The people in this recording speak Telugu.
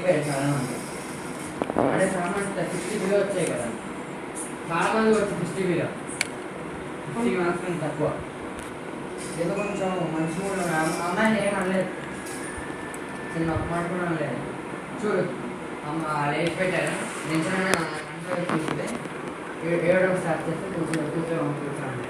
అయిపోయారు చాలా మంది. అంటే చాలా మంది 60 బిలో వచ్చాయి కదా, చాలా మంది వచ్చి 60 మార్క్స్ కంటే తక్కువ. ఏదో కొంచెం మంచి మూడు అమ్మాయిని ఏం అనలేదు, చిన్న ఒక మాట కూడా అనలేదు. చూడు అమ్మ లేచి పెట్టారు, నించొని అంటే కూర్చుంటే 7వ స్టార్ట్ చేస్తే కూర్చోండి.